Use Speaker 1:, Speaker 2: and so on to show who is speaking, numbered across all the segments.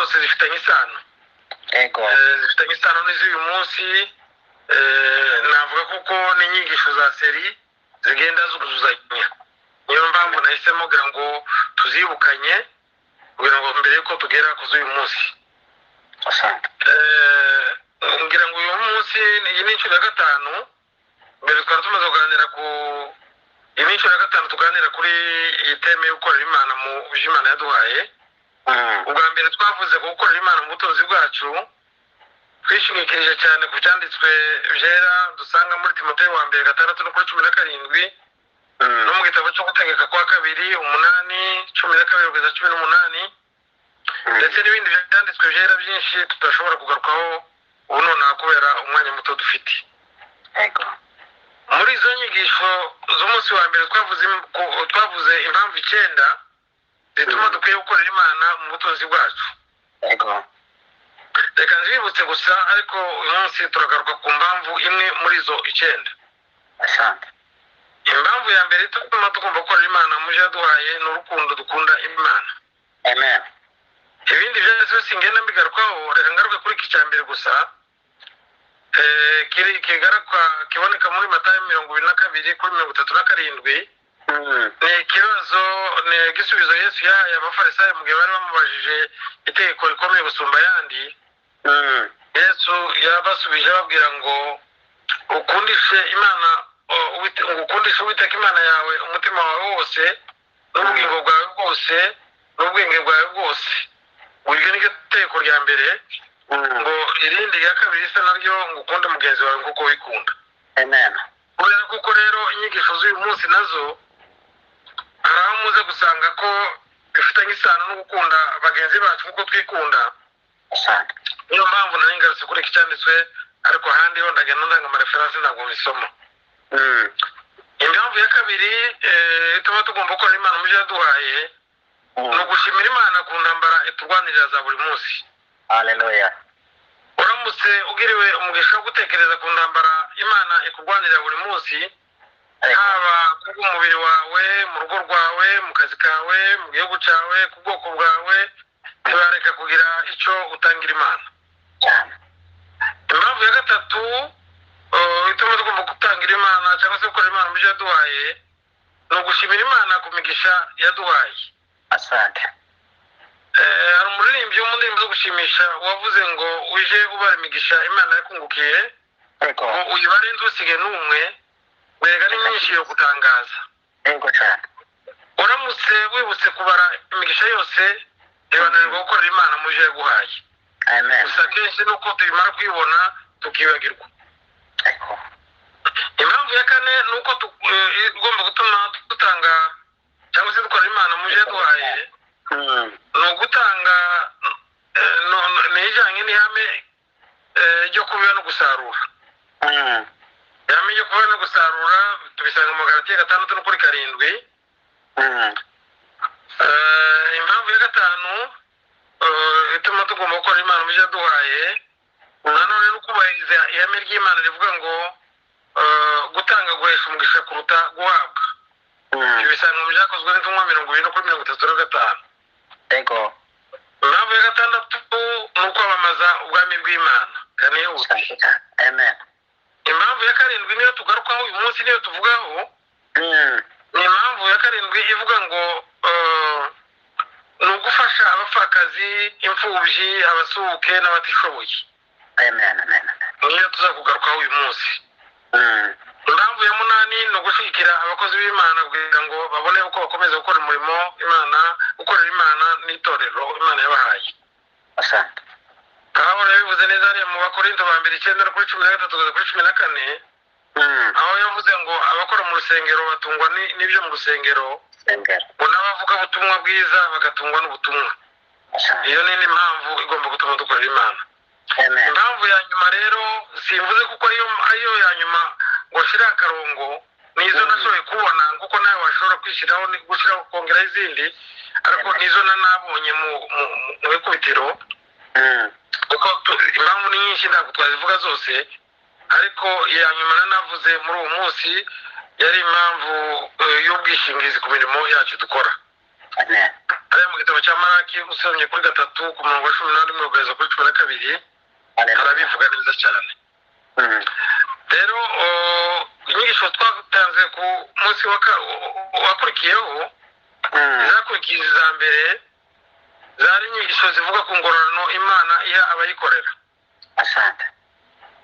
Speaker 1: zose zifitanye isano.
Speaker 2: Ego.
Speaker 1: Zifitanye isano n'iz'uyu munsi. Navuga kuko n'inyigisho za seri zigenda zuzuzanya. Niyo mpamvu nahisemo kugira ngo tuzibukanye kugira ngo mbere yuko tugera ku z'uyu munsi. Ngira ngo uyu munsi iyi ni inshuro ya gatanu. Mbere twari tumaze kuganira ku iyi ni inshuro ya gatanu tuganira kuri iyi teme yo gukorera Imana mu byo Imana yaduhaye. Ubwa mbere twavuze ko gukorera Imana mu butunzi bwacu twishimikirije cyane ku cyanditswe byera dusanga muri Timoteyo wa mbere 6:17 no mu gitabo cyo gutegeka kwa 2:8-12-18 ndetse n'ibindi byanditswe byera byinshi tudashobora kugarukaho ubu nonaha kubera umwanya muto dufite. Muri izo nyigisho z'umunsi wa mbere twavuze impamvu 9 zituma dukwiye gukorera Imana mu butunzi bwacu. Reka nzibutse gusa ariko uyu munsi turagaruka ku mpamvu imwe muri izo 9. Impamvu ya mbere ituma tugomba gukorera Imana mu byo yaduhaye ni urukundo dukunda Imana.
Speaker 2: Amen.
Speaker 1: Ibindi byose singenda mbigarukaho, reka ngaruke kuri iki cya mbere gusa. Kiboneka muri Matayo 22:37. Ni ikibazo ni igisubizo Yesu yahaye abafarisayo mu gihe bari bamubajije itegeko rikomeye gusumba ayandi. Yesu yabasubije ababwira ngo ukundishe Uwiteka Imana yawe umutima wawe wose n'ubugingo bwawe bwose n'ubwenge bwawe bwose. Iryo ni itegeko rya mbere. Ngo irindi rya kabiri risa naryo ngo ukunde mugenzi wawe nk'uko wikunda.
Speaker 2: Amen.
Speaker 1: Kubera kuko rero inyigisho z'uyu munsi nazo hari aho muze gusanga ko bifitanye isano no gukunda bagenzi bacu nk'uko twikunda. Niyo mpamvu nari ngarutse kuri iki cyanditswe ariko ahandi ho ndagenda ndanga amareferansi ntabwo mbisoma. Impamvu ya kabiri ituma tugomba gukora Imana mu byo yaduhaye ni ugushimira Imana ku ntambara iturwanirira za buri munsi.
Speaker 2: Haleluya.
Speaker 1: Uramutse ugiriwe umugisha wo gutekereza ku ntambara Imana ikurwanirira buri munsi, haba ku mubiri wawe, mu rugo rwawe, mu kazi kawe, mu gihugu cyawe, ku bwoko bwawe, ntibareka kugira icyo utangira Imana. Impamvu ya gatatu ituma tugomba gutangira Imana cyangwa se gukorera Imana mu byo yaduhaye ni ugushimira Imana ku migisha yaduhaye.
Speaker 2: Asante.
Speaker 1: Hari umuririmbyi wo mu ndirimbo zo gushimisha wavuze ngo uje ubara imigisha Imana yakungukiye ngo uyibare ntusige n'umwe wega ni myinshi yo gutangaza. Uramutse wibutse kubara imigisha yose ibananirwa gukorera Imana mu byo yaguhaye. Gusa kenshi nuko tubimara kuyibona tukibagirwa. Impamvu ya kane ni uko igomba gutuma dutanga cyangwa se dukorera Imana mu byo yaduhaye ni ugutanga ni ijyanye n'ihame ryo kubiba no gusarura. Ihame ryo kubiba no gusarura tubisanga mu Galatiya 6:7. Impamvu ya gatanu ituma tugomba gukora Imana mu byo yaduhaye nanone ni ukubahiriza ihame ry'Imana rivuga ngo gutanga guhesha umugisha kuruta guhabwa. Ibisanga mu byakozwe n'intumwa 20:35. Impamvu ya gatandatu ni ukwamamaza ubwami bw'Imana kandi yihuse. Impamvu ya karindwi niyo tugarukaho uyu munsi niyo tuvugaho ni impamvu ya karindwi ivuga ngo ni ugufasha abapfakazi, imfubyi, abasuhuke n'abatishoboye. Niyo tuzakugarukaho uyu munsi. Impamvu ya munani ni ugushyigikira abakozi b'Imana kugira ngo babone uko bakomeza gukora umurimo Imana, gukorera Imana n'itorero Imana yabahaye. Pawulo yabivuze neza hariya mu Bakorinto ba mbere 9:13-14 aho yavuze ngo abakora mu rusengero batungwa n'ibyo mu rusengero ngo n'abavuga ubutumwa bwiza bagatungwa n'ubutumwa. Iyo ni impamvu igomba gutuma dukorera Imana. Impamvu ya nyuma rero simvuze kuko ariyo ya nyuma ngo shira akarongo nizo nashoboye kubona kuko nawe washobora kwishyiraho gushyiraho kongera izindi ariko nizo nanabonye mu ikubitiro kuko impamvu ni nyinshi ntabwo twazivuga zose ariko iya nyuma nanavuze muri uwo munsi yari impamvu y'ubwishingizi ku mirimo yacu dukora. Aya mu gitabo cya Maraki usomye kuri 3 ku murongo wa 11 kugeza kuri 12 arabivuga neza cyane. Rero inyigisho twatanze ku munsi wakurikiyeho zakurikiye iza mbere zari inyigisho zivuga ku ngororano Imana iha abayikorera.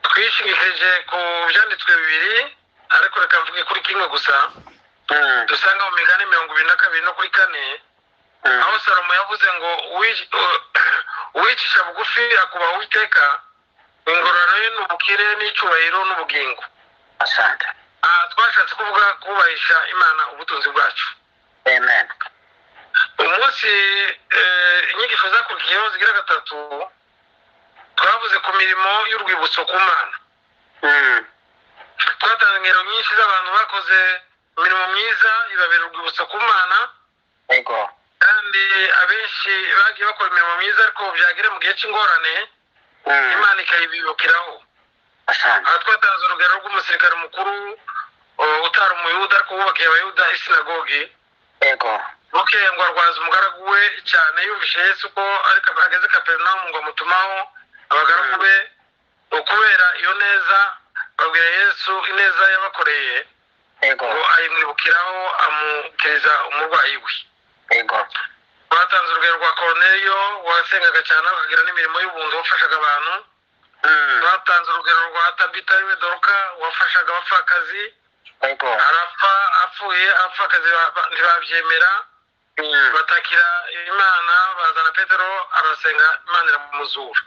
Speaker 1: Twishingikirije ku byanditswe bibiri ariko reka mvuge kuri kimwe gusa. Dusanga mu Migani 22 no kuri 4 aho Salomo yavuze ngo uwicisha bugufi akubaha Uwiteka, ingororano ye n'ubukire n'icyubahiro n'ubugingo. Twashatse kuvuga kubahisha Imana ubutunzi bwacu.
Speaker 2: Amen.
Speaker 1: Umunsi inyigisho zakurikiyeho zigira 3 twavuze ku mirimo y'urwibutso ku Mana. Twatanze ingero nyinshi z'abantu bakoze imirimo myiza ibabera urwibutso ku Mana. Kandi abenshi bagiye bakora imirimo myiza ariko byagera mu gihe cy'ingorane Imana ikayibibukiraho. Aha twatanze urugero rw'umusirikare mukuru utari umuyuda ariko wubakiye abayuda isinagogi. Bukeye ngo arwaza umugaragu we cyane yumvishe Yesu ko ariko ageze Kaperinaumu ngo amutumaho abagaragu be. Ukubera iyo neza babwira Yesu ineza yabakoreye ngo ayimwibukiraho amukiriza umurwayi we. Twatanze urugero rwa Korneliyo wasengaga cyane akagira n'imirimo y'ubuntu wafashaga abantu. Twatanze urugero rwa Tabita ariwe Doruka wafashaga abapfakazi. Arapfa, apfuye abapfakazi ntibabyemera batakira Imana, bazana Petero arasenga Imana iramuzura.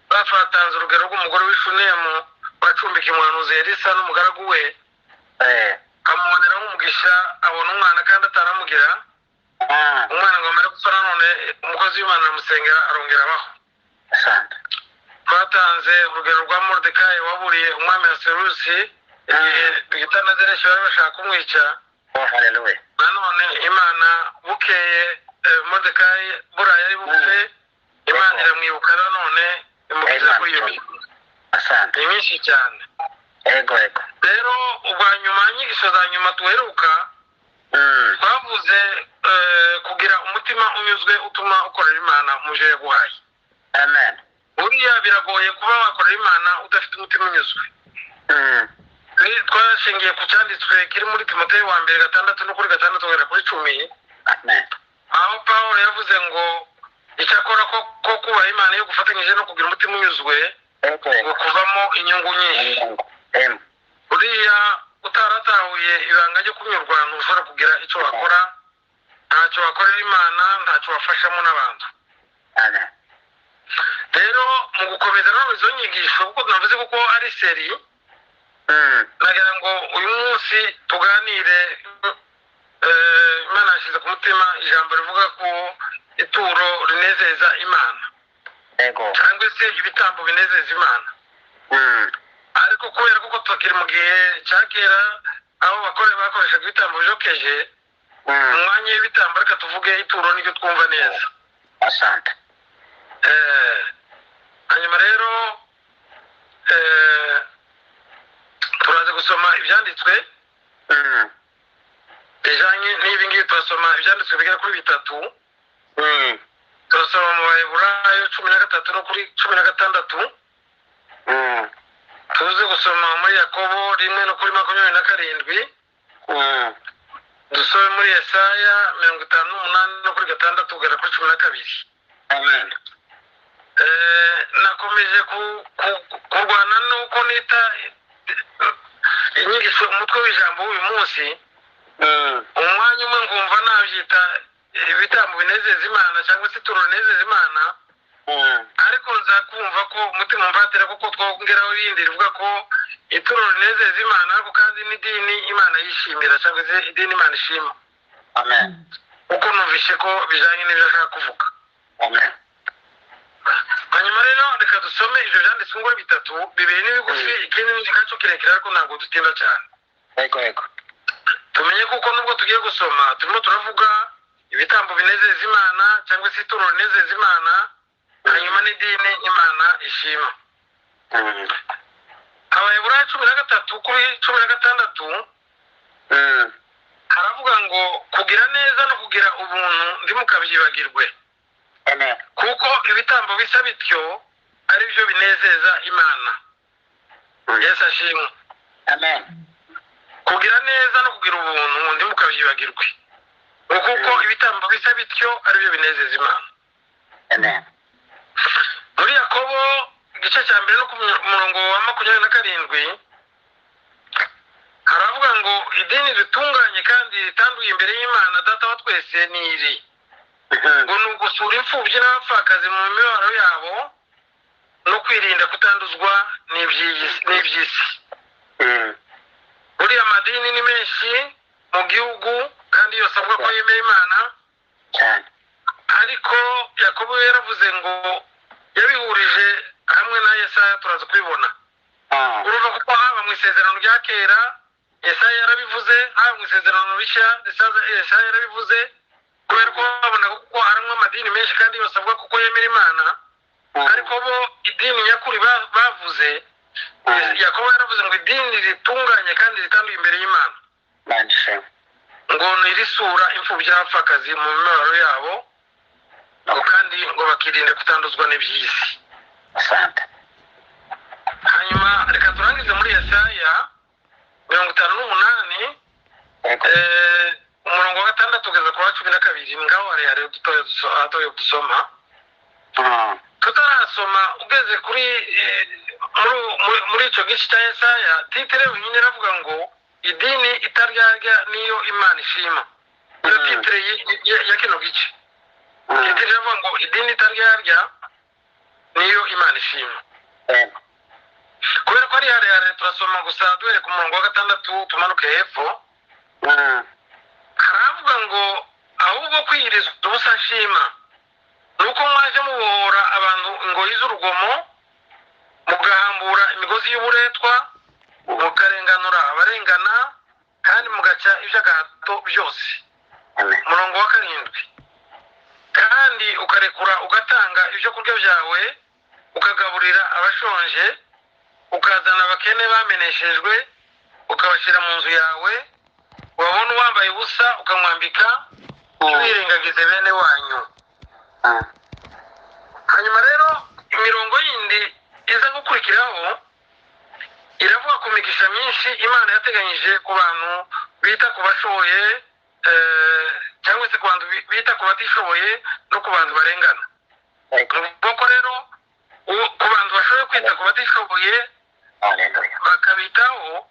Speaker 1: Twatanze urugero rw'umugore w'Ishunemu wacumbikiye umuhanuzi Elisa n'umugaragu we, amuboneraho umugisha abona umwana kandi ataramugira. Umwana ngo amare gupfa none umukozi w'Imana aramusengera arongera abaho. Twatanze urugero rwa Moridekayi waburiye umwami Ahasuwerusi igitana Zereshi bari bashaka kumwica. Nanone Imana bukeye Moridekayi burayi ari bupfe Imana iramwibuka nanone imukiza kuri iyo mirimo. Ni myinshi cyane. Rero ubwa nyuma inyigisho za nyuma tuheruka twavuze kugira umutima unyuzwe utuma ukorera Imana mu byo yaguhaye. Buriya biragoye kuba wakorera Imana udafite umutima unyuzwe. Twashingiye ku cyanditswe kiri muri Timoteyo wa mbere 6 no kuri 6 kugera kuri 10. Aho Pawulo yavuze ngo icyakora ko kubaha Imana yo gufatanyije no kugira umutima unyuzwe ngo kuvamo inyungu nyinshi. Buriya utaratahuye ibanga ryo kunyurwa ntushobora kugira icyo wakora, ntacyo wakorera Imana, ntacyo wafashamo n'abantu. Rero mu gukomeza no izo nyigisho kuko navuze kuko ari seri, nagira ngo uyu munsi tuganire Imana yashyize ku mutima ijambo rivuga ko ituro rinezeza Imana cyangwa se ibitambo binezeza Imana. Ariko kubera kuko tukiri mu gihe cya kera aho bakoreshaga ibitambo bijokeje, mu mwanya w'ibitambo reka tuvuge ituro n'ibyo twumva neza. Hanyuma rero turaza gusoma ibyanditswe bijanye n'ibi ngibi. Turasoma ibyanditswe bigera kuri 3. Turasoma mu Baheburayo 13 no kuri 16. Tuzi gusoma muri Yakobo 1 no kuri 27. Dusome muri Yesaya 58 no kuri 6 kugera kuri 12. Nakomeje kurwana nuko nita inyigisho umutwe w'ijambo uyu munsi. Umwanya umwe ngumva nabyita ibitambo binezeza Imana cyangwa se ituro rinezeza Imana, ariko nzakumva ko umutima mbatera kuko twongeraho irindi rivuga ko ituro rinezeza Imana ariko kandi n'idini Imana yishimira cyangwa se idini Imana ishima. Uko numvishe ko bijanye n'ibyo ashaka kuvuga. Hanyuma rero reka dusome ibyo byanditswe ngo 3, bibiri n'ibigufi ikindi n'igikacu kirekire ariko ntabwo dutinda cyane. Tumenye kuko nubwo tugiye gusoma turimo turavuga ibitambo binezeza Imana cyangwa se ituro rinezeza Imana, hanyuma n'idini Imana ishima. Abaheburayo 13 kuri 16 haravuga ngo kugira neza no kugira ubuntu ntimukabyibagirwe.
Speaker 2: Amen.
Speaker 1: Kuko ibitambo bisa bityo ari byo binezeza Imana. Yesu ashimwe.
Speaker 2: Amen.
Speaker 1: Kugira neza no kugira ubuntu ntimukabyibagirwe. Kuko ibitambo bisa bityo ari byo binezeza Imana.
Speaker 2: Amen.
Speaker 1: Muri Yakobo igice cya mbere no ku murongo wa 27 haravuga ngo idini ritunganye kandi ritanduye imbere y'Imana Data wa twese ni iri, ngo ni ugusura imfubyi n'abapfakazi mu mibabaro yabo no kwirinda kutanduzwa n'iby'isi. Buriya amadini ni menshi mu gihugu kandi yose avuga ko yemera Imana, ariko Yakobo yaravuze ngo yabihurije hamwe na Yesaya. Turaza kubibona urumva kuko haba mu isezerano rya kera Yesaya yarabivuze, haba mu isezerano rishya Yesaya yarabivuze, kubera ko babona kuko harimo amadini menshi kandi yose avuga kuko yemera Imana, ariko bo idini nyakuri bavuze Yakobo yaravuze ngo idini ritunganye kandi ritanduye imbere y'Imana, ngo nirisura imfubyi n'abapfakazi mu mibabaro yabo, ngo kandi ngo bakirinde kutanduzwa n'iby'isi. Hanyuma reka turangize muri Yesaya 58 umurongo wa 6 kugeza ku wa 12. Ngaho hari dutoya dusoma. Tutarasoma ugeze kuri muri icyo gice cya Yesaya, titire nyine iravuga ngo idini itaryarya niyo Imana ishima. Iyo titire ya kino gice, titire iravuga ngo idini itaryarya niyo Imana ishima. Kubera ko ari harehare turasoma gusa duhere ku murongo wa 6 tumanuke hepfo. Haravuga ngo ahubwo kwiyiriza ubusa nshima nuko mwaje mubohora abantu ingoyi z'urugomo, mugahambura imigozi y'uburetwa, mukarenganura abarengana, kandi mugaca iby'agahato byose. Murongo wa 7, kandi ukarekura ugatanga ibyo kurya byawe, ukagaburira abashonje, ukazana abakene bameneshejwe, ukabashyira mu nzu yawe, wabona uwambaye ubusa ukamwambika, ntiwirengagize bene wanyu. Hanyuma rero imirongo yindi iza gukurikiraho iravuga ku migisha myinshi Imana yateganyije ku bantu bita ku bashoboye, cyangwa se ku bantu bita ku batishoboye no ku bantu barengana. Kuko rero ku bantu bashoboye kwita ku batishoboye bakabitaho,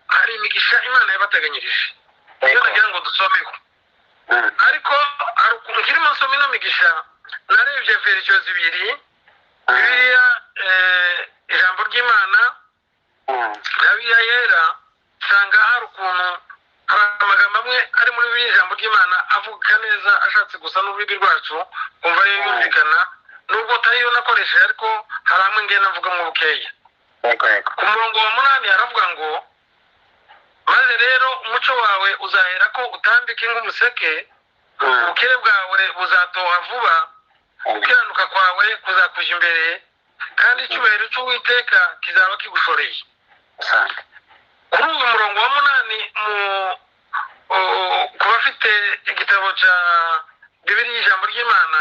Speaker 1: hari imigisha Imana yabateganyirije, iyo nagira ngo dusomeho. Ariko hari ukuntu kirimo nsoma ino migisha, narebye verisiyo 2 Bibiliya, ijambo ry'Imana na Bibiliya yera, nsanga hari ukuntu hari amagambo amwe ari muri Bibiliya ijambo ry'Imana avuga neza ashatse gusa n'ururimi rwacu umva ariyo yumvikana, nubwo atariyo nakoresheje, ariko hari amwe ngenda mvuga mu bukeya. Ku murongo wa 8 haravuga ngo maze rero umuco wawe uzahera ko utambike nk'umuseke, ubukire bwawe buzatoha vuba, gukiranuka kwawe kuzakuja imbere, kandi icyubahiro cy'Uwiteka kizaba kigushoreye. Kuri uyu murongo wa 8 ku bafite igitabo cya Bibiliya ijambo ry'Imana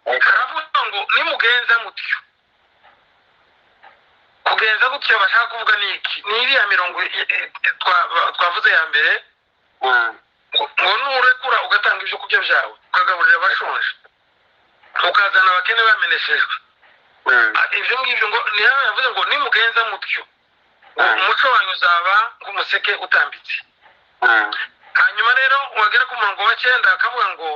Speaker 1: haravuga ngo nimugenza mutyo. Kugenza gutyo bashaka kuvuga ni iki? Ni iriya mirongo twavuze ya mbere, ngo nurekura ugatanga ibyo kurya byawe, ukagaburira abashonje, ukazana abakene bameneshejwe. Ibyo ngibyo ngo niyo yavuze ngo nimugenza mutyo, umuco wanyu uzaba nk'umuseke utambitse. Hanyuma rero wagera ku murongo wa 9 akavuga ngo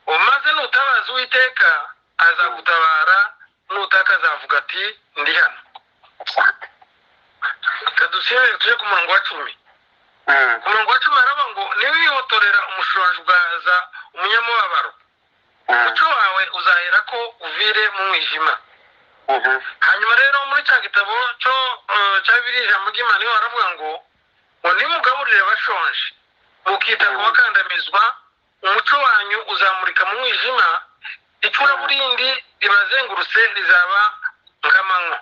Speaker 1: maze nutabaza Uwiteka azagutabara, nutaka azavuga ati ndi hano. Kadusubire tuje ku murongo wa 10. Ku murongo wa 10 haravuga ngo niwihotorera umushonji ugahaza umunyamubabaro, umuco wawe uzahera ko uvire mu mwijima. Hanyuma rero muri cya gitabo cya Bibiliya ijambo ry'Imana yo haravuga ngo nimugaburire abashonje, mukita ku bakandamizwa, umuco wanyu uzamurika mu mwijima, icuraburindi ribazengurutse rizaba nk'amanywa.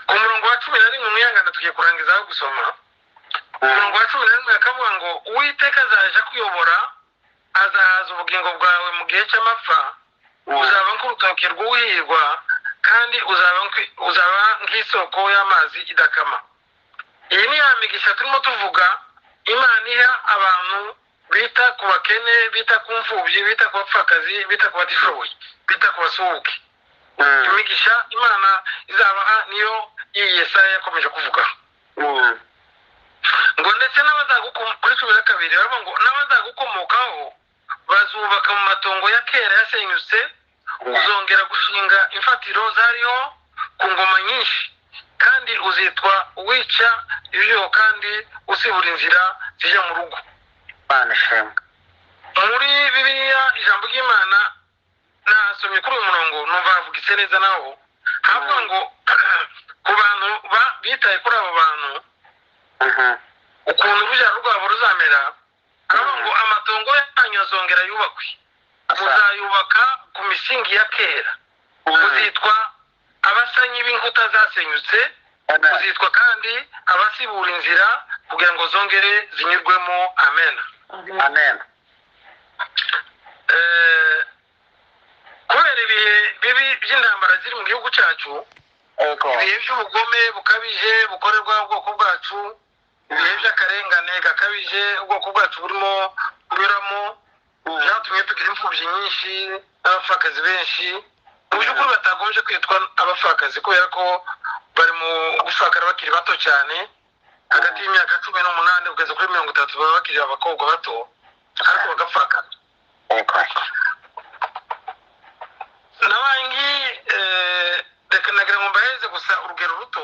Speaker 1: Ku murongo wa 11 mwihangana tugiye kurangizaho gusoma. umurongo wa 11 akavuga ngo Uwiteka azaje kuyobora azahaza ubugingo bwawe mu gihe cy'amapfa uzaba nk'urutoki rw'uhirwa kandi uzaba nk'isoko y'amazi idakama. Iyi ni ya migisha turimo tuvuga Imana iha abantu bita ku bakene, bita ku mfubyi, bita ku bapfakazi, bita ku batishoboye, bita ku basuhuke. Imigisha Imana izabaha niyo iyi Yesaya yakomeje kuvuga ngo ndetse kuri 12 baravuga ngo n'abazagukomokaho bazubaka mu matongo ya kera yasenyutse, uzongera gushinga imfatiro zariho ku ngoma nyinshi, kandi uzitwa uwica ibyo kandi usibura inzira zijya mu rugo. Muri Bibiliya ijambo ry'Imana nasomye kuri uyu murongo numva havugitse neza naho havuga ngo ku bantu bitaye kuri abo bantu ukuntu urubyaro rwabo ruzamera, aravuga ngo amatongo yanyu azongera yubakwe, muzayubaka ku misingi ya kera, muzitwa abasanyi b'inkuta zasenyutse, muzitwa kandi abasibura inzira kugira ngo zongere zinyurwemo. Amen.
Speaker 2: Amen.
Speaker 1: Kubera ibihe bibi by'intambara ziri mu gihugu cyacu, ibihe by'ubugome bukabije bukorerwa ubwoko bwacu, ibihe by'akarengane gakabije ubwoko bwacu burimo kunyuramo, byatumye tugira imfubyi nyinshi n'abapfakazi benshi. Mu by'ukuri batagombye kwitwa abapfakazi kubera ko bari mu gupfakara bakiri bato cyane, hagati y'imyaka 18 kugeza kuri 30 baba bakiri abakobwa bato, ariko bagapfakara. Nabangi reka nagira ngo mbaheze gusa urugero ruto.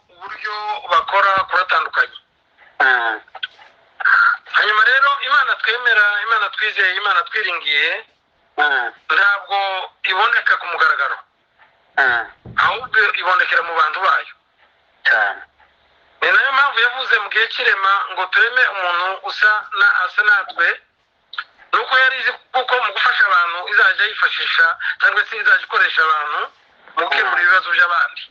Speaker 1: Uburyo bakora kuratandukanye. Hanyuma rero Imana twemera, Imana twizeye, Imana twiringiye ntabwo iboneka ku mugaragaro, ahubwo ibonekera mu bantu bayo. Ni nayo mpamvu yavuze mu gihe cy'irema ngo tureme umuntu asa natwe, nuko yari izi kuko mu gufasha abantu izajya yifashisha cyangwa se izajya ikoresha abantu mu gukemura ibibazo by'abandi.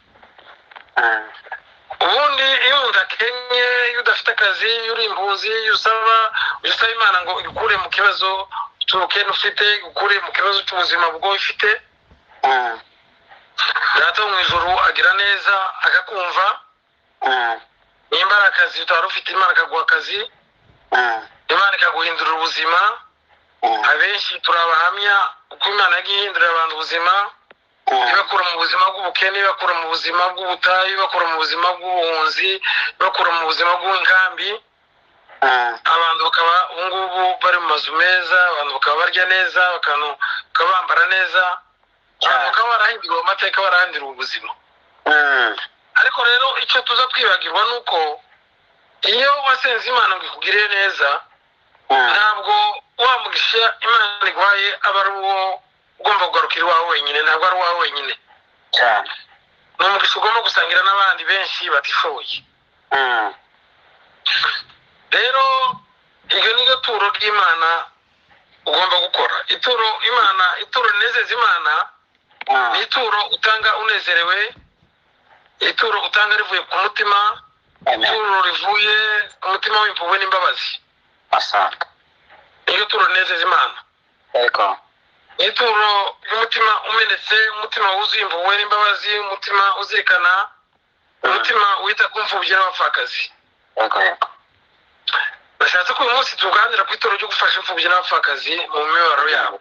Speaker 1: Ubundi iyo umuntu akenye, iyo udafite akazi, iyo uri impunzi, iyo usaba Imana ngo igukure mu kibazo cy'ubukene ufite, igukure mu kibazo cy'ubuzima bwo ufite, Data wo mu ijuru agira neza akakumva. Nimba ari akazi utari ufite, Imana ikaguha akazi, Imana ikaguhindurira ubuzima. Abenshi turabahamya uko Imana yagiye ihindurira abantu ubuzima, ibakura mu buzima bw'ubukene, ibakura mu buzima bw'ubutayu, ibakura mu buzima bw'ubuhunzi, ibakura mu buzima bw'inkambi. Abantu bakaba ubungubu bari mu mazu meza, abantu bakaba barya neza, bakaba bambara neza, bakaba barahinduriwe amateka, barahinduriwe ubuzima. Ariko rero icyo tuza twibagirwa nuko iyo wasenze imana ngo ikugire neza ntabwo wamugisha imana iguhaye aba ari uwo ugomba kugarukira iwawe wenyine, ntabwo ari uwawe wenyine
Speaker 2: cyane,
Speaker 1: ni umugisha ugomba gusangira n'abandi benshi batishoboye. rero iryo ni ryo turo ry'imana ugomba gukora. ituro rinezeza imana ni ituro utanga unezerewe, ituro utanga rivuye ku mutima, ituro rivuye ku mutima w'impuhwe n'imbabazi. iryo turo rinezeza imana. ituro ry'umutima umenetse, umutima wuzuye impuhwe n'imbabazi, umutima uzirikana, umutima wita ku mfubyi n'abapfakazi. Nashatse ko uyu munsi tuganira ku ituro ryo gufasha imfubyi n'abapfakazi mu mibabaro yabo.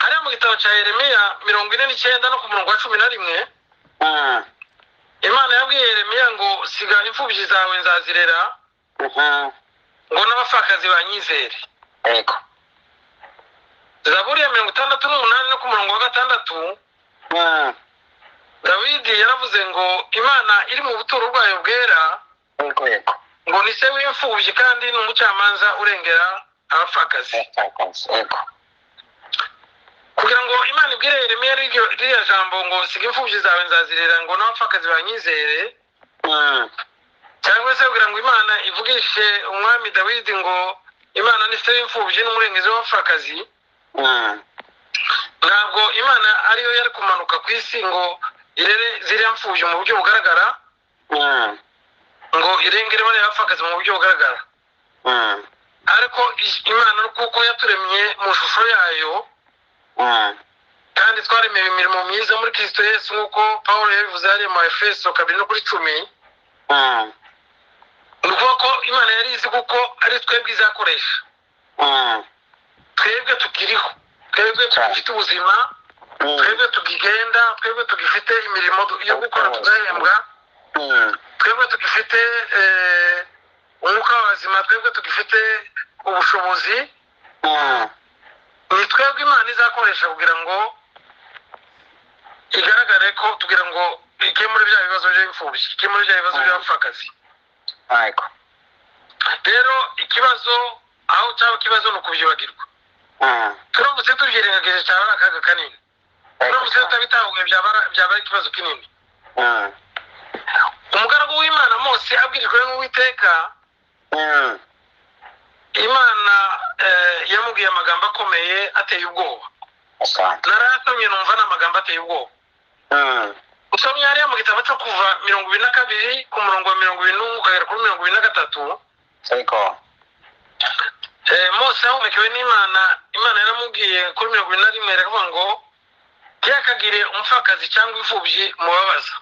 Speaker 1: hariya mu gitabo cya Yeremiya 49 no ku murongo wa 11 Imana yabwiye Yeremiya ngo siga imfubyi zawe nzazirera, ngo n'abapfakazi banyizere. Zaburi ya 68 no ku murongo wa 6 Dawidi yaravuze ngo Imana iri mu buturo bwayo bwera, ngo ni se w'imfubyi kandi ni umucamanza urengera abapfakazi. kugira ngo Imana ibwire Yeremiya ririya jambo ngo siga imfubyi zawe nzazirera, ngo n'abapfakazi banyizere, cyangwa se kugira ngo Imana ivugishe umwami Dawidi ngo Imana ni se w'imfubyi n'umurengezi w'abapfakazi, ntabwo Imana ariyo yari kumanuka ku isi ngo irere ziriya mfubyi mu buryo bugaragara, ngo irengere bariya bapfakazi mu buryo bugaragara. ariko Imana kuko yaturemye mu shusho yayo, kandi twaremewe imirimo myiza muri Kristo Yesu, nk'uko Pawulo yabivuze hariya mu Efeso 2:10, ni ukuvuga ko Imana yari izi kuko ari twebwe izakoresha. twebwe tukiriho, twebwe tugifite ubuzima, twebwe tugigenda, twebwe tugifite imirimo yo gukora tugahembwa, twebwe tugifite umwuka w'abazima, twebwe tugifite ubushobozi, ni twebwe Imana izakoresha kugira ngo igaragare ko tugira ngo ikemure bya bibazo by'imfubyi, ikemure bya bibazo by'abapfakazi. rero ikibazo aho cyaba ikibazo ni ukubyibagirwa. turamutse tubyirengagije cyaba ari akaga kanini, turamutse tutabitahuye byaba ari ikibazo kinini. umugaragu w'Imana Mose abwirijwe n'Uwiteka, Imana yamubwiye amagambo akomeye ateye ubwoba. narasomye numva n'amagambo ateye ubwoba. usomye hariya mu gitabo cyo kuva 22 ku murongo wa 21 ukagera kuri 23. Mose ahumekewe n'Imana, Imana yaramubwiye kuri 21 iravuga ngo ntiyakagire umupfakazi cyangwa imfubyi mubabaza.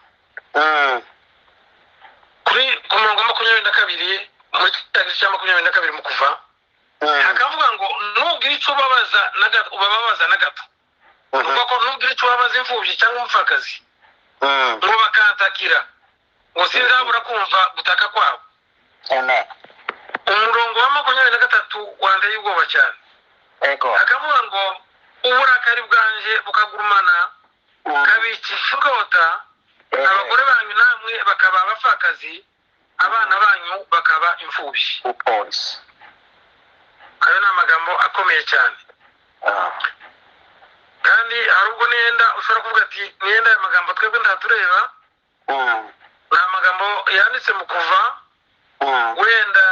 Speaker 1: ku murongo wa 22 muri tagisi cya 22 mu kuva hakavuga ngo nubwira icyo ubabaza na gato, uvuga ko nubwira icyo ubabaza imfubyi cyangwa umupfakazi ngo bakatakira, ngo sinzabura kumva gutaka kwabo. umurongo wa 23 wandeye ubwoba cyane, hakavuga ngo uburakari bwanje bukagurumana kabicisha urwota, abagore banyu namwe bakaba abapfakazi, abana banyu bakaba imfubyi. ayo ni amagambo akomeye cyane. kandi hari ubwo niyenda ushobora kuvuga ati niyenda aya magambo twebwe ntatureba, ni amagambo yanditse mu kuva, wenda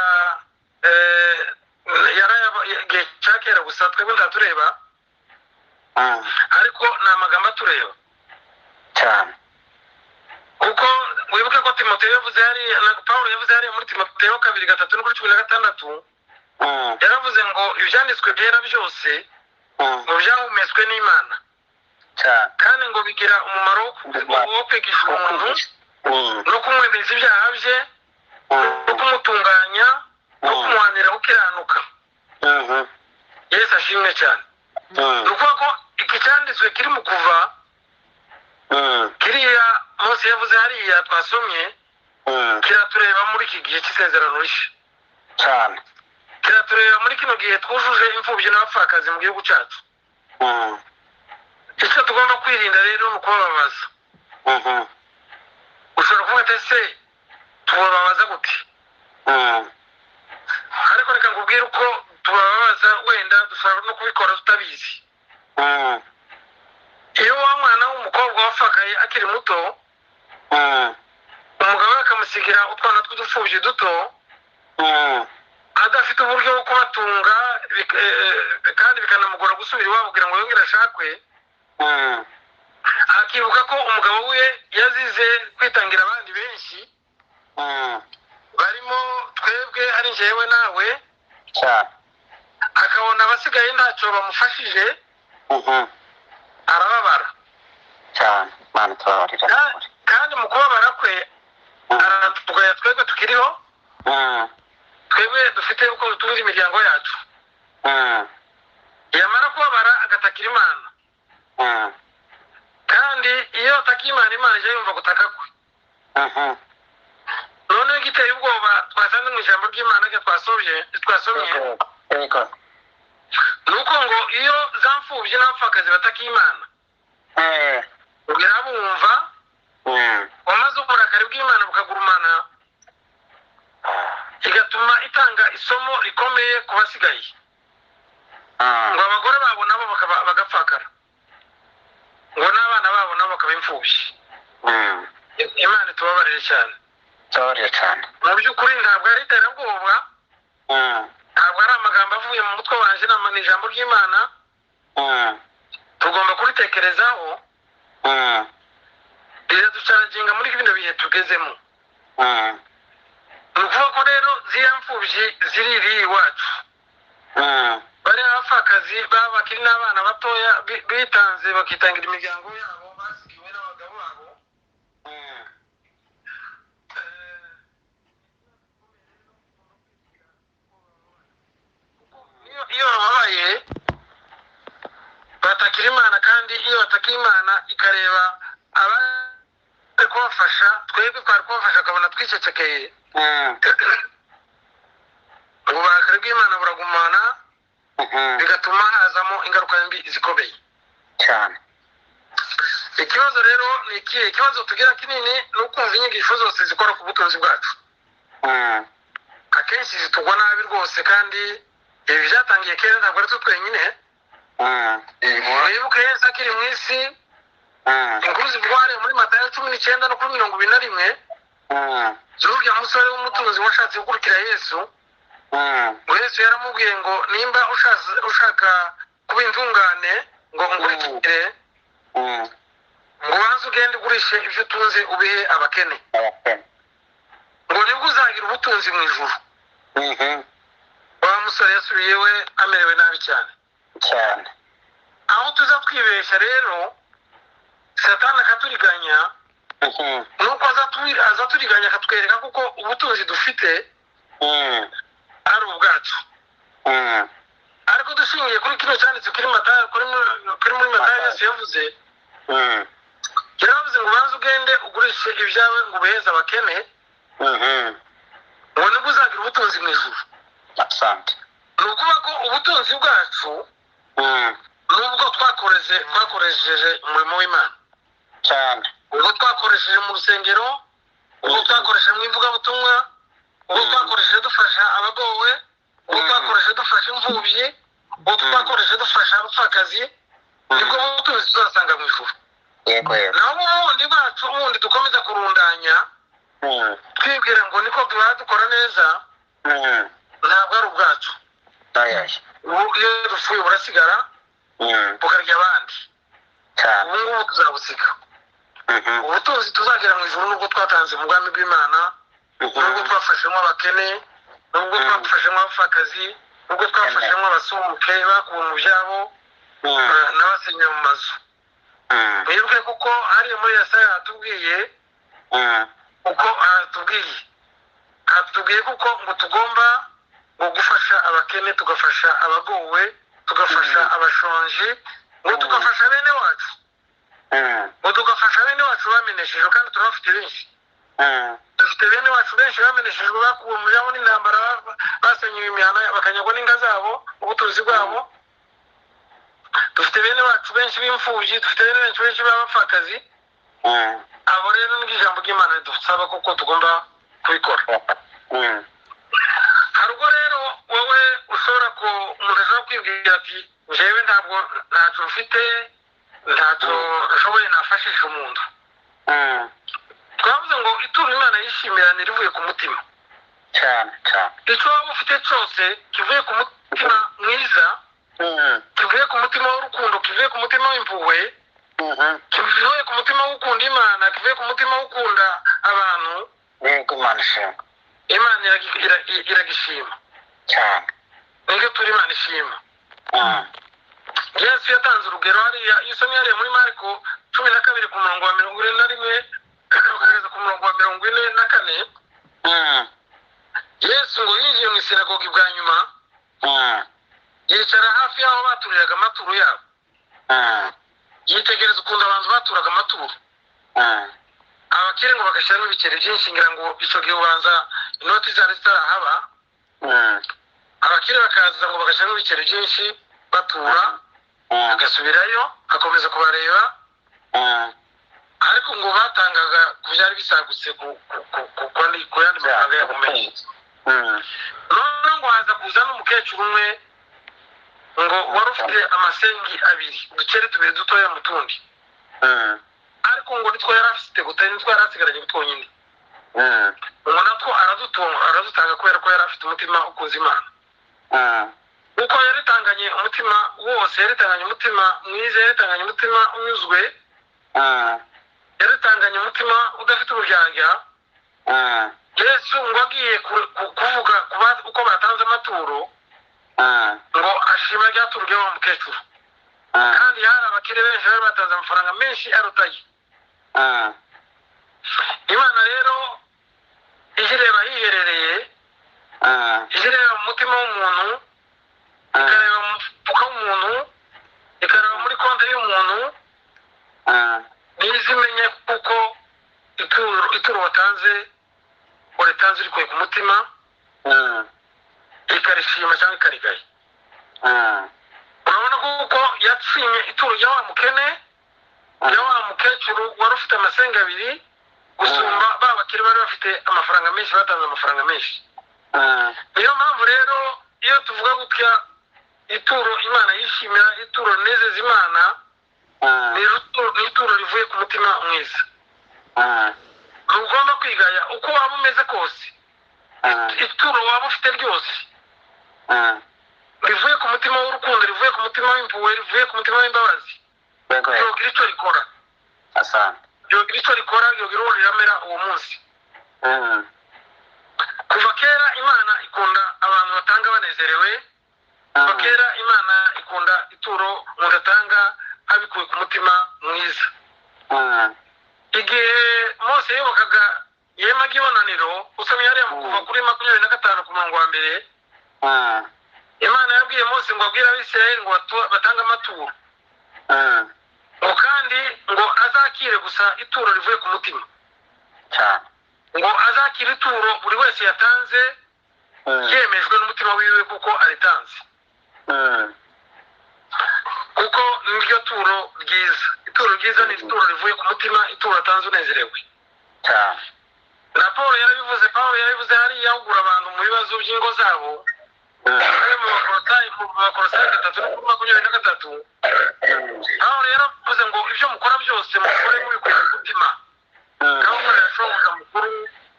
Speaker 1: igihe cya kera gusa twebwe ntatureba, ariko ni amagambo atureba
Speaker 2: cyane.
Speaker 1: kuko wibuke ko Timoteyo yavuze hariya na Pawulo yavuze hariya muri Timoteyo 2:3-16, yaravuze ngo ibyanditswe byera byose ngo byahumetswe n'Imana, kandi ngo bigira umumaro wo kwigisha umuntu no kumwemeza ibyaha bye no kumutunganya no kumuhanira gukiranuka. Yesu ashimwe cyane. ni ukuvuga ko iki cyanditswe kiri mu kuva, kiriya Mose yavuze hariya twasomye, kiratureba muri iki gihe cy'isezerano rishya
Speaker 2: cyane,
Speaker 1: kiratureba muri kino gihe twujuje imfubyi n'abapfakazi mu gihugu cyacu. icyo tugomba kwirinda rero ni ukubababaza. ushobora kuvuga ati ese tubabaza gute ariko reka nkubwire uko tubabaza wenda dushobora no kubikora tutabizi iyo wa mwana w'umukobwa wapfakaye akiri muto umugabo we akamusigira utwana tw'udupfubyi duto adafite uburyo bwo kubatunga kandi bikanamugora gusubira iwabo kugira ngo yongere ashakwe akibuka ko umugabo we yazize kwitangira abandi benshi barimo twebwe ari njyewe nawe akabona abasigaye ntacyo bamufashije arababara
Speaker 2: cyane Mana tubabarira
Speaker 1: kandi mu kubabara kwe aratugaya twebwe tukiriho twebwe dufite uko dutunze imiryango yacu yamara kubabara agatakira Imana kandi iyo atakiye Imana ije yumva gutaka kwe none igiteye ubwoba twasanze mu ijambo ry'Imana ryo twasomye nuko ngo iyo za mfubyi n'abapfakazi batakiye Imana birabumva wamaze uburakari bw'Imana bukagurumana igatuma itanga isomo rikomeye ku basigaye ngo abagore babo nabo bagapfakara ngo n'abana babo nabo bakaba imfubyi Imana tubabarire cyane mu by'ukuri ntabwo ari iterabwoba ntabwo ari amagambo avuye mu mutwe wanjye ni ijambo ry'Imana tugomba kuritekerezaho riraducaraginga muri bino bihe tugezemo ni ukuvuga ko rero ziriya mfubyi ziri iwacu bari abapfakazi baba bakiri n'abana batoya bitanze bakitangira imiryango yabo basigiwe n'abagabo babo iyo bababaye batakira Imana kandi iyo batakira Imana ikareba abari kubafasha twebwe twari kubafasha akabona twicecekeye uburakari bw'Imana buragumana bigatuma hazamo ingaruka mbi zikomeye
Speaker 2: cyane.
Speaker 1: Ikibazo rero ni ikihe? Ikibazo tugira kinini ni ukumva inyigisho zose zikora ku butunzi bwacu akenshi zitugwa nabi rwose kandi ibi byatangiye kera ntabwo ari twe twenyine wibuke Yesu akiri mu isi inkuru zivugwa muri Matayo 19 no kuri 21 z'urya musore w'umutunzi washatse gukurikira Yesu ngo Yesu yaramubwiye ngo nimba ushaka kuba intungane ngo nkurikire ngo wanze ugende ugurishe ibyo utunze ubihe abakene ngo nibwo uzagira ubutunzi mu ijuru. Wa musore yasubiye we amerewe nabi cyane aho tuza twibeshya rero Satani akaturiganya nuko aza turiganya akatwereka kuko ubutunzi dufite ari ubwacu ariko dushingiye kuri kino cyanditse kuri muri Matayo Yesu yavuze yaravuze ngo banze ugende ugurishe ibyawe ngo ubiheze abakene ngo nibwo uzagira ubutunzi mu ijuru. Ni ukuvuga ko ubutunzi bwacu nubwo twakoresheje umurimo w'Imana
Speaker 2: cyane,
Speaker 1: ubwo twakoresheje mu rusengero, ubwo twakoresheje mu ivugabutumwa, ubwo twakoresheje dufasha abagowe, ubwo twakoresheje dufasha imfubyi, ubwo twakoresheje dufasha abapfakazi, nibwo butunzi tuzasanga mu ijuru. Naho ubundi bwacu ubundi dukomeza kurundanya twibwira ngo niko dukora neza ntabwo ari ubwacu. Iyo dupfuye burasigara bukarya abandi, ubu ngubu tuzabusiga. Ubutunzi tuzagira mu ijuru nubwo twatanze mu bwami bw'Imana, nubwo twafashemo abakene, nubwo twafashemo abapfakazi, nubwo twafashemo abasuhuke bakuwe mu byabo n'abasenye mu mazu. Mwebwe kuko hariya muri Yesaya hatubwiye kuko ngo tugomba ngo gufasha abakene, tugafasha abagowe, tugafasha abashonji, ngo tugafasha bene wacu, ngo tugafasha bene wacu bameneshejwe kandi turabafite benshi. Dufite bene wacu benshi bameneshejwe bakuwe mu byabo n'intambara, basenyewe imihana bakanyagwa n'inga zabo, ubutunzi bwabo. Dufite bene wacu benshi b'imfubyi, dufite bene benshi b'abapfakazi. Abo rero n'ijambo ry'Imana ridusaba kuko tugomba kubikora. Hari ubwo rero wowe ushobora ko umuntu ashobora kwibwira ati njyewe ntabwo ntacyo mfite, ntacyo nshoboye nafashisha umuntu. Twavuze ngo ituro Imana yishimira ni rivuye ku mutima
Speaker 2: cyane cyane.
Speaker 1: icyo waba ufite cyose kivuye ku mutima mwiza, kivuye ku mutima w'urukundo, kivuye ku mutima w'impuhwe, kivuye ku mutima w'ukunda Imana, kivuye ku mutima w'ukunda abantu,
Speaker 2: yego Imana ishimwe.
Speaker 1: Imana iragishima
Speaker 2: cyane.
Speaker 1: nibyo turi Imana ishima. Yesu yatanze urugero hariya, iyo usomye hariya muri Mariko 12 ku murongo wa 41 ukageza ku murongo wa 44, Yesu ngo yinjiye mu isinagogi bwa nyuma, yicara hafi y'aho baturiraga amaturo yabo, yitegereza ukuntu abantu baturaga amaturo. Abakire ngo bagashyiramo ibiceri byinshi, ngira ngo icyo gihe ubanza inoti zari zitarahaba. Abakire bakaza ngo bagashyiramo ibiceri byinshi batura, agasubirayo akomeza kubareba, ariko ngo batangaga ku byari bisagutse ku yandi mafaranga yakomeye. None ngo haza kuza n'umukecuru umwe ngo wari ufite amasengi abiri, uduceri tubiri dutoya mu tundi, ariko ngo nitwo yari afite gutari, nitwo yari asigaranye twonyine. ngo natwo aradutanga kubera ko yari afite umutima ukunze Imana. Uko yaritanganye umutima wose, yaritanganye umutima mwiza, yaritanganye umutima unyuzwe, yaritanganye umutima udafite uburyarya. Yesu ngo agiye kuvuga uko batanze amaturo, ngo ashima ryaturo ry'uwo mukecuru, kandi hari abakire benshi bari batanze amafaranga menshi arutaye. Imana rero ijireba hiherereye, ijireba mu mutima w'umuntu, ikareba mu mufuka w'umuntu, ikareba muri konti y'umuntu, ntizimenye kuko ituro watanze waritanze rikuye ku mutima, ikarishima cyangwa ikarigaye. Urabona kuko yatsinye ituro rya wa mukene, rya wa mukecuru wari ufite amasenga abiri gusumba ba bakire bari bafite amafaranga menshi, batanze amafaranga menshi. Niyo mpamvu rero iyo tuvuga gutya ituro Imana yishimira, ituro rinezeza Imana, ni ituro rivuye ku mutima mwiza. Ntugomba kwigaya uko waba umeze kose, ituro waba ufite ryose rivuye ku mutima w'urukundo, rivuye ku mutima w'impuhwe, rivuye ku mutima w'imbabazi, ryogira icyo rikora. Ryogira icyo rikora, ryogira uwo riramera uwo munsi. Kuva kera Imana ikunda abantu batanga banezerewe, kuva kera Imana ikunda ituro umuntu atanga abikuye ku mutima mwiza. Igihe Mose yobokaga ihema ry'ibonaniro, usomye hariya mu Kuva kuri 25 ku murongo wa 1, Imana yabwiye Mose ngo abwire Abisirayeli ngo batange amaturo, ngo kandi ngo azakire gusa ituro rivuye ku mutima, ngo azakire ituro buri wese yatanze yemejwe n'umutima wiwe kuko aritanze, kuko niryo turo ryiza. Ituro ryiza ni ituro rivuye ku mutima, ituro atanze unezerewe. Na Paul yarabivuze hariya ahugura abantu mu bibazo by'ingo zabo, ari mu Bakolosayi 3:23. Paul yaravuze ngo ibyo mukora byose mukore mubikuye ku mutima, kandi mukorera shoboka mukuru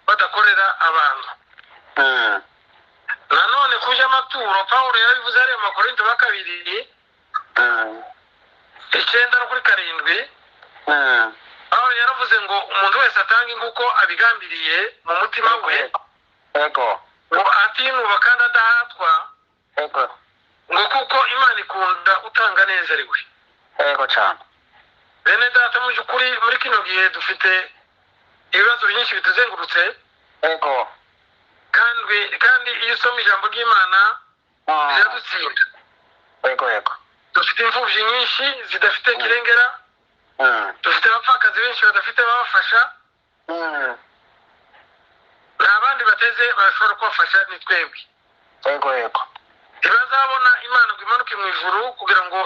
Speaker 1: badakorera abantu. Nanone kujya amaturo, Paul yarabivuze hariya mu Bakorinto 2:9-7. Paul yaravuze ngo umuntu wese atanga inguko abigambiriye mu mutima we, ngo atinuba kandi adahatwa, ngo kuko Imana ikunda utanga nezerewe. Bene data, mu by'ukuri muri kino gihe dufite ibibazo byinshi bituzengurutse, kandi iyo usoma ijambo ry'Imana riradutsinda. Dufite imfubyi nyinshi zidafite kirengera, dufite abapfakazi benshi badafite babafasha, nta bandi bateze bashobora kubafasha, ni twebwe. Ntibazabona Imana ngo imanuke mu ijuru kugira ngo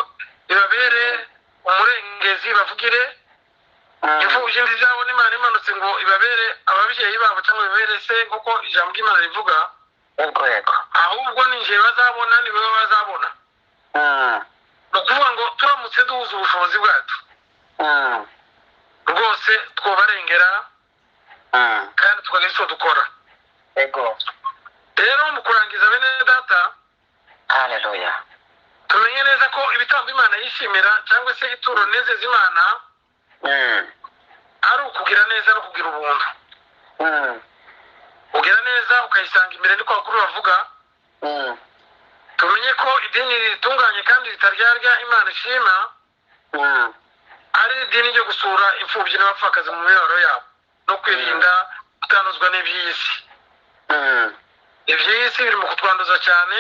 Speaker 1: ibabere umurengezi bavugire, imfubyi ntizabona imana imanutse ngo ibabere ababyeyi babo cyangwa ibabere se nk'uko ijambo ry'imana rivuga, ahubwo ni njye bazabona, ni wowe bazabona. ni ukuvuga ngo turamutse duhuza ubushobozi bwacu rwose twobarengera kandi tukagira icyo dukora. rero mu kurangiza bene data,
Speaker 2: haleluya,
Speaker 1: tumenye neza ko ibitambo imana yishimira cyangwa se ituro nezeza imana ari ukugira neza no kugira ubuntu. ugira neza ukayisanga imbere niko bakuru bavuga. tumenye ko idini ritunganye kandi ritaryarya imana ishima ari idini ryo gusura imfubyi n'abapfakazi mu mibabaro yabo no kwirinda kutanuzwa n'iby'isi. iby'isi biri mu kutwanduza cyane,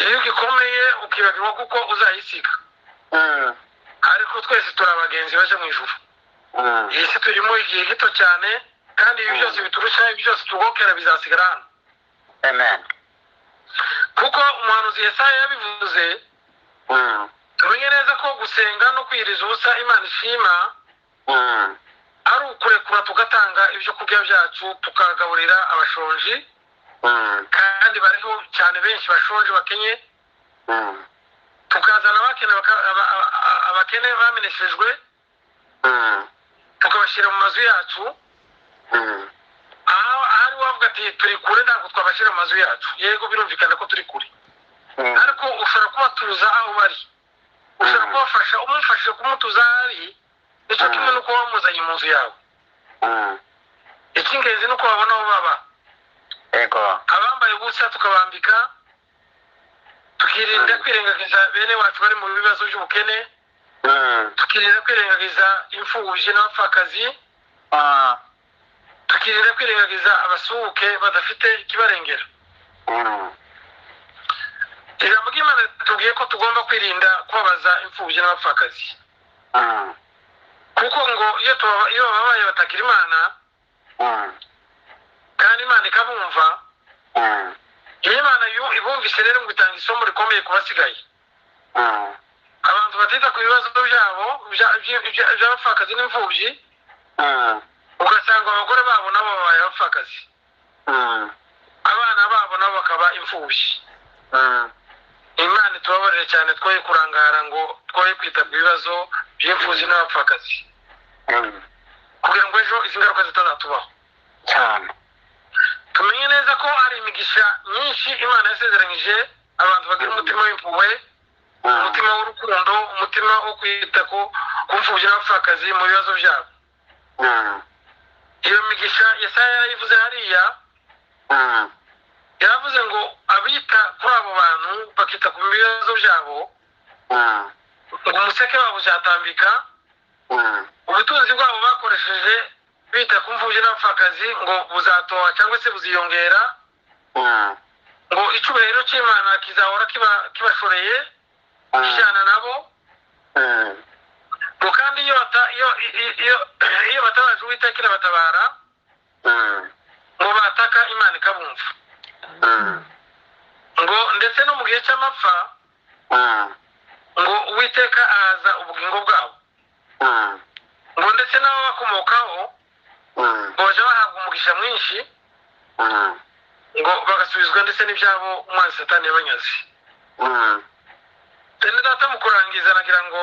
Speaker 1: iyo gikomeye ukibagirwa kuko uzayisiga. ariko twese turi abagenzi baje mu ijuru. iyi si turimo igihe gito cyane, kandi ibi byose biturusha, ibi byose tugokera bizasigara hano.
Speaker 2: amen.
Speaker 1: kuko umuhanuzi Yesaya yabivuze, tumenye neza ko gusenga no kwiriza ubusa imana ishima ari ukurekura tugatanga ibyo kurya byacu tukagaburira abashonji, kandi bariho cyane benshi bashonje bakenye, tukazana abakene bameneshejwe tukabashyira mu mazu yacu. ahari wavuga ati turi kure, ntabwo twabashyira mu mazu yacu. yego birumvikana ko turi kure, ariko ushobora kubatuza aho bari, ushobora kubafasha. umufashije kumutuza aho ari, nicyo kimwe n'uko wamuzanye mu nzu yawe. icy'ingenzi ni uko babona aho baba. abambaye ubusa tukabambika, tukirinda kwirengagiza bene wacu bari mu bibazo by'ubukene, tukirinda kwirengagiza imfubyi n'abapfakazi, tukirinda kwirengagiza abasuhuke badafite ikibarengera. ijambo ry'imana tubwiye ko tugomba kwirinda kubabaza imfubyi n'abapfakazi, kuko ngo iyo babaye batakira imana kandi imana ikabumva, iyo imana ibumvise rero ngo itanga isomo rikomeye ku basigaye. abantu batita ku bibazo byabo by'abapfakazi n'imfubyi, ugasanga abagore babo nabo babaye abapfakazi, abana babo nabo bakaba imfubyi. imana itubabarire cyane, twoye kurangara ngo twoye kwita ku bibazo by'imfubyi n'abapfakazi, kugira ngo ejo izi ngaruka zitazatubaho
Speaker 2: cyane.
Speaker 1: tumenye neza ko hari imigisha myinshi imana yasezeranyije abantu bagira umutima w'impuhwe, umutima w'urukundo, umutima wo kwita ku mfubyi n'abapfakazi mu bibazo byabo. iyo migisha Yesaya yarayivuze hariya, yaravuze ngo abita kuri abo bantu bakita ku bibazo byabo, ngo umuseke wabo uzatambika, ubutunzi bwabo bakoresheje bita ku mfubyi n'abapfakazi ngo buzatoha cyangwa se buziyongera, ngo icyubahiro cy'imana kizahora kibashoreye kijyana nabo. ngo kandi iyo batabaje uwiteka irabatabara, ngo bataka imana ikabumva. ngo ndetse no mu gihe cy'amapfa, ngo uwiteka ahaza ubugingo bwabo. ngo ndetse n'abo bakomokaho baje bahabwa umugisha mwinshi, ngo bagasubizwa ndetse n'ibyabo umwanzi satani yabanyaze. bene data, mu kurangiza nagira ngo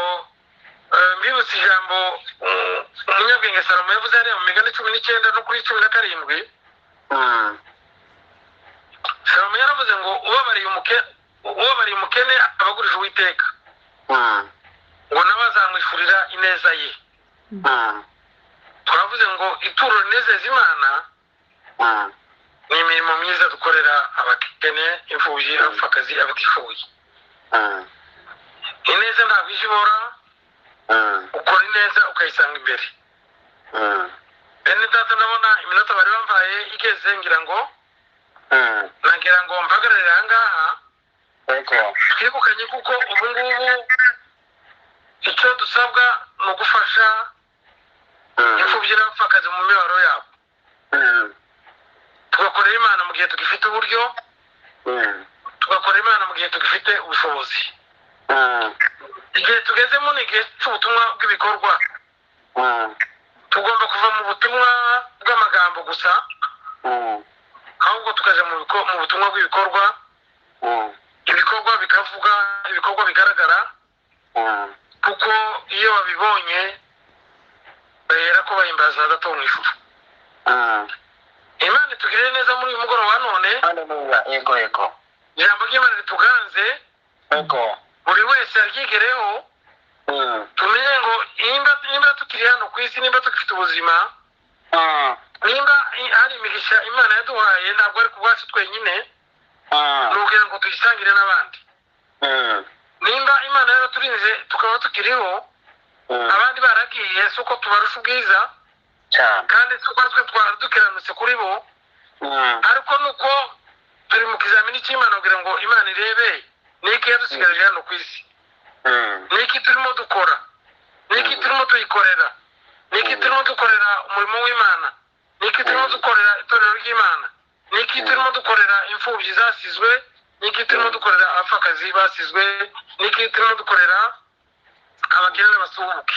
Speaker 1: mbibutse ijambo umunyabwenge Salomo yavuze hariya mu migani 19 no kuri 17. Salomo yaravuze ngo ubabariye umukene abagurije uwiteka, ngo nawe azamwishurira ineza ye. twavuze ngo ituro rinezeza imana ni imirimo myiza dukorera abakene, imfubyi, abapfakazi, abatishoboye. ineza ntabwo ije ibora, ukora ineza ukayisanga imbere. bene data, ndabona iminota bari bambaye igeze, ngira ngo mpagararire aha ngaha twibukanye, kuko ubu ngubu icyo dusabwa ni ugufasha imfubyi n'abapfakazi mu mibabaro yabo, tugakorera imana mu gihe tugifite uburyo, tugakorera imana mu gihe tugifite ubushobozi. igihe tugezemo ni igihe cy'ubutumwa bw'ibikorwa. tugomba kuva mu butumwa bw'amagambo gusa ahubwo tukaja mu butumwa bw'ibikorwa ibikorwa bikavuga ibikorwa bigaragara kuko iyo babibonye bahera ko bahimbaza data wo mu ijuru. Imana itugirire neza muri uyu mugoroba wa none.
Speaker 2: Yego yego.
Speaker 1: Ijambo ry'Imana rituganze.
Speaker 2: Yego.
Speaker 1: Buri wese aryigereho. Tumenye ngo nimba tukiri hano ku isi, nimba tukifite ubuzima, nimba hari imigisha Imana yaduhaye ntabwo ari ku bwacu twenyine, nugira ngo tuyisangire n'abandi. Nimba Imana yaraturinze tukaba tukiriho, abandi baragiye si uko tubarusha ubwiza kandi si uko twe dukiranutse kuri bo, ariko nuko turi mu kizamini cy'Imana kugira ngo Imana irebe niki yadusigaje hano ku isi, niki turimo dukora, niki turimo tuyikorera, niki turimo dukorera umurimo w'Imana, niki turimo dukorera itorero ry'Imana, niki turimo dukorera imfubyi zasizwe, niki turimo dukorera abapfakazi basizwe, niki turimo dukorera abakene n'abasuhuke.